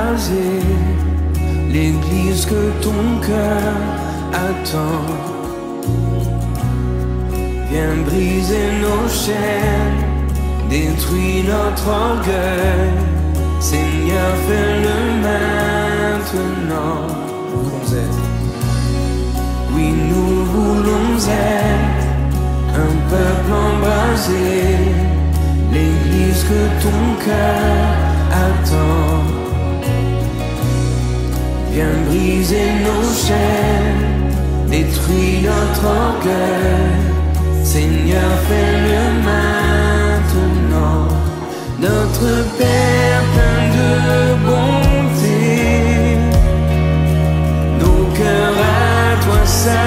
embraser l'église que ton cœur attend. Viens briser nos chaînes, détruis notre orgueil. Seigneur, fais-le maintenant. Oui, nous voulons être un peuple embrasé, l'église que ton cœur attend. Viens briser nos chaînes, détruis notre orgueil. Seigneur, fais-le maintenant. Notre Père plein de bonté, nos cœurs à toi s'abandonnent.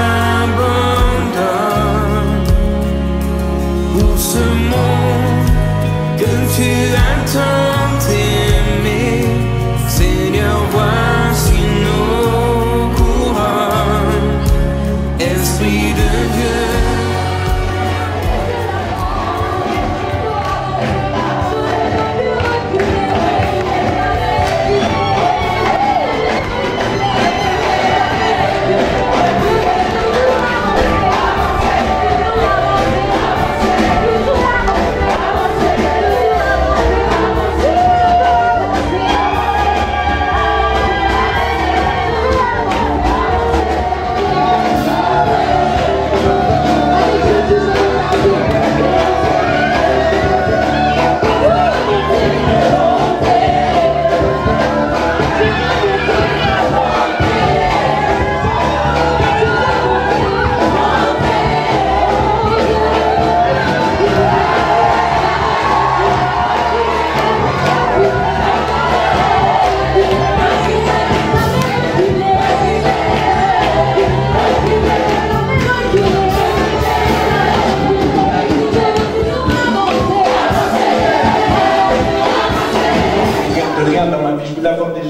Pour ce monde que tu as tant aimé, Seigneur, voici nos couronnes. Esprit de Dieu,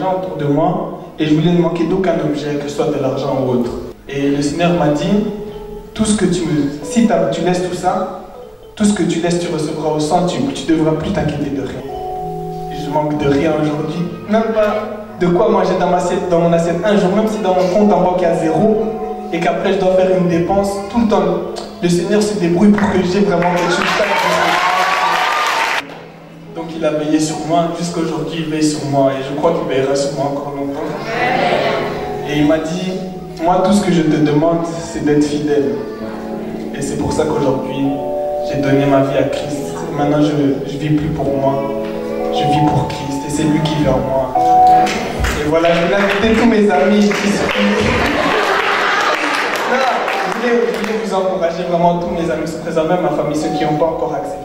autour de moi et je voulais ne manquer d'aucun objet, que ce soit de l'argent ou autre. Et le Seigneur m'a dit, tout ce que tu laisses tout ça, tout ce que tu laisses, tu recevras au centuple, tu ne devras plus t'inquiéter de rien. Et je manque de rien aujourd'hui, même pas de quoi manger dans mon assiette un jour, même si dans mon compte en banque il y a 0 et qu'après je dois faire une dépense, tout le temps, le Seigneur se débrouille pour que j'ai vraiment quelque chose. Donc il a veillé sur moi, jusqu'aujourd'hui il veille sur moi et je crois qu'il veillera sur moi encore longtemps. Et il m'a dit, moi tout ce que je te demande c'est d'être fidèle. Et c'est pour ça qu'aujourd'hui j'ai donné ma vie à Christ. Maintenant je vis plus pour moi, je vis pour Christ et c'est lui qui vit en moi. Et voilà, je voulais inviter tous mes amis qui sont... Je voulais vous encourager vraiment, tous mes amis sont présents, même ma famille, ceux qui n'ont pas encore accepté.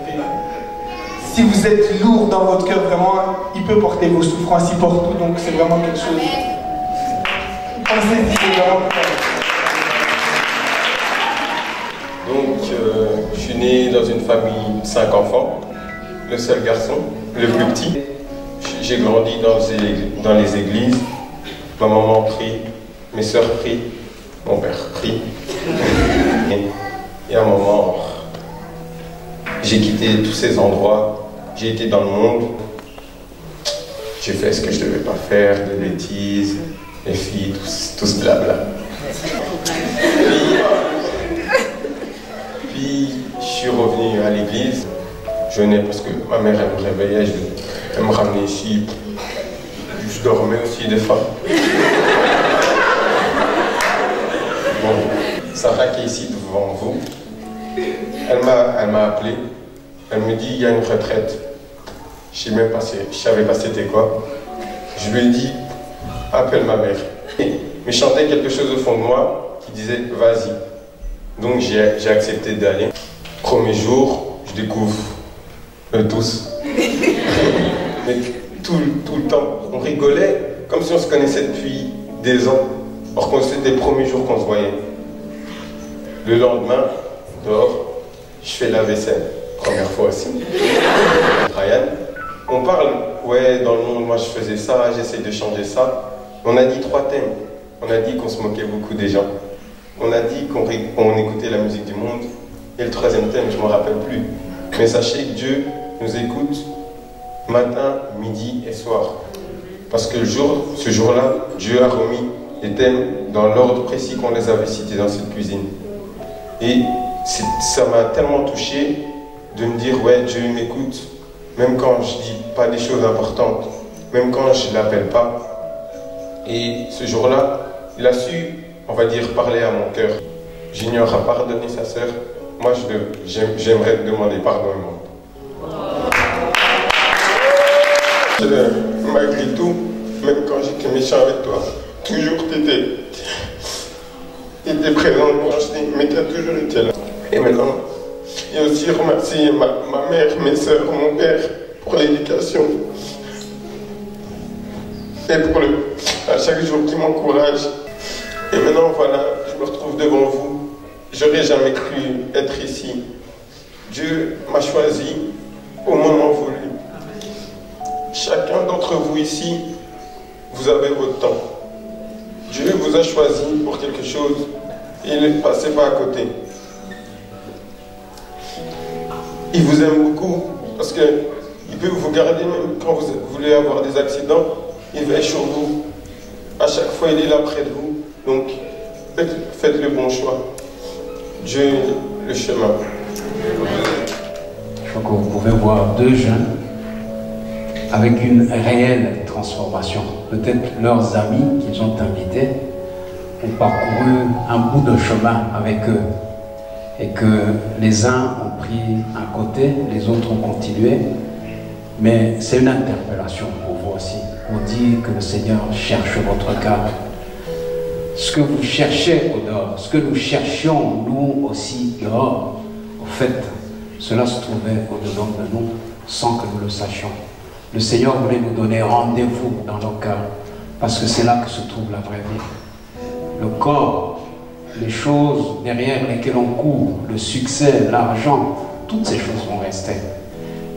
Si vous êtes lourd dans votre cœur, vraiment, il peut porter vos souffrances, il porte tout, donc c'est vraiment quelque chose. Pensez-y, c'est vraiment Donc, je suis né dans une famille de 5 enfants, le seul garçon, le plus petit. J'ai grandi dans les églises, ma maman prie, mes sœurs prient, mon père prie. Et à un moment, j'ai quitté tous ces endroits, j'ai été dans le monde, j'ai fait ce que je ne devais pas faire, des bêtises, les filles, tout ce blabla. Puis je suis revenu à l'église, je venais parce que ma mère elle me réveillait, elle me ramenait ici, je dormais aussi des fois. Bon, Sarah qui est ici devant vous, elle m'a appelé, elle me dit il y a une retraite. Je ne savais pas c'était quoi. Je lui ai dit appelle ma mère. Mais je sentais quelque chose au fond de moi qui disait vas-y. Donc j'ai accepté d'aller. Premier jour, je découvre tous. Mais tout le temps, on rigolait comme si on se connaissait depuis des ans. Or qu'on c'était les premiers jours qu'on se voyait. Le lendemain, dehors, je fais la vaisselle. Première fois aussi. Ryan, on parle, ouais, dans le monde, moi je faisais ça, j'essaye de changer ça. On a dit 3 thèmes. On a dit qu'on se moquait beaucoup des gens. On a dit qu'on écoutait la musique du monde. Et le 3e thème, je ne me rappelle plus. Mais sachez que Dieu nous écoute matin, midi et soir. Parce que ce jour-là, Dieu a remis les thèmes dans l'ordre précis qu'on les avait cités dans cette cuisine. Et ça m'a tellement touché de me dire, ouais, Dieu m'écoute, même quand je dis pas des choses importantes, même quand je l'appelle pas. Et ce jour-là, il a su, on va dire, parler à mon cœur. J'ignore à pardonner sa sœur. Moi, j'aimerais te demander pardon. Malgré tout, même quand j'étais méchant avec toi, toujours t'étais présent pour acheter, mais tu as toujours été là. Et maintenant, et aussi remercier ma mère, mes soeurs, mon père pour l'éducation. Et pour à chaque jour qui m'encourage. Et maintenant, voilà, je me retrouve devant vous. J'aurais jamais cru être ici. Dieu m'a choisi au moment voulu. Chacun d'entre vous ici, vous avez votre temps. Dieu vous a choisi pour quelque chose et ne passez pas à côté. Il vous aime beaucoup parce qu'il peut vous garder même quand vous voulez avoir des accidents. Il veille sur vous. À chaque fois, il est là près de vous. Donc, faites le bon choix. Dieu est le chemin. Je crois que vous pouvez voir deux jeunes avec une réelle transformation. Peut-être leurs amis qu'ils ont invités ont parcouru un bout de chemin avec eux et que les uns ont pris un côté, les autres ont continué. Mais c'est une interpellation pour vous aussi, pour dire que le Seigneur cherche votre cœur. Ce que vous cherchez au dehors, ce que nous cherchions nous aussi dehors, au fait, cela se trouvait au-dedans de nous sans que nous le sachions. Le Seigneur voulait nous donner rendez-vous dans nos cœurs parce que c'est là que se trouve la vraie vie. Le corps, les choses derrière lesquelles on court, le succès, l'argent, toutes ces choses vont rester.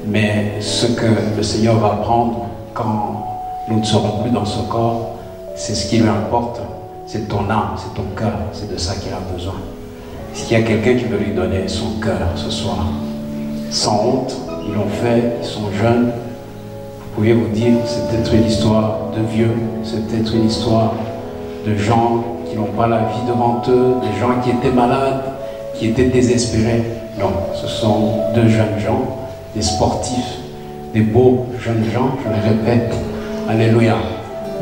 Mais ce que le Seigneur va prendre quand nous ne serons plus dans ce corps, c'est ce qui lui importe. C'est ton âme, c'est ton cœur, c'est de ça qu'il a besoin. Est-ce qu'il y a quelqu'un qui veut lui donner son cœur ce soir? Sans honte, ils l'ont fait, ils sont jeunes. Vous pouvez vous dire, c'est peut-être une histoire de vieux, c'est peut-être une histoire de gens qui n'ont pas la vie devant eux, des gens qui étaient malades, qui étaient désespérés. Non, ce sont deux jeunes gens, des sportifs, des beaux jeunes gens, je le répète, alléluia.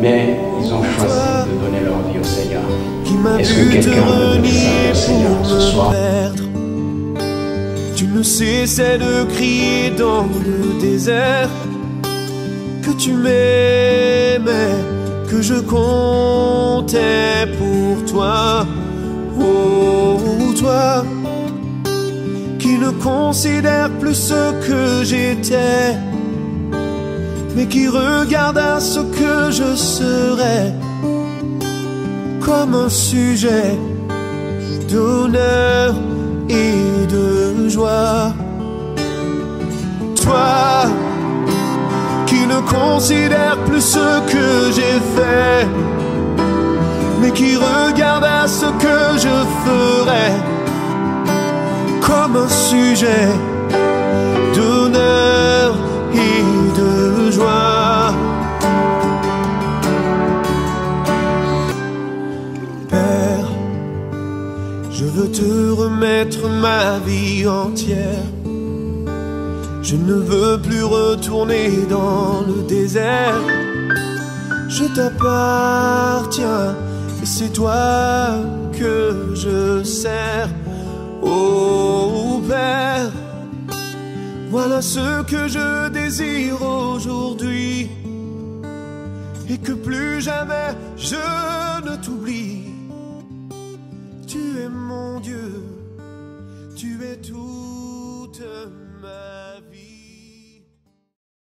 Mais ils ont choisi de donner leur vie au Seigneur. Est-ce que quelqu'un veut donner sa vie au Seigneur ce soir? Tu ne cessais de crier dans le désert que tu m'aimais, que je comptais pour toi. Oh, toi qui ne considère plus ce que j'étais, mais qui regarde à ce que je serai comme un sujet d'honneur et de joie. Toi qui ne considère plus ce que j'ai fait, mais qui regarde à ce que je ferai comme un sujet d'honneur et de joie. Père, je veux te remettre ma vie entière. Je ne veux plus retourner dans le désert. Je t'appartiens et c'est toi que je sers. Oh Père, voilà ce que je désire aujourd'hui, et que plus jamais je ne t'oublie. Tu es mon Dieu, tu es toute ma vie.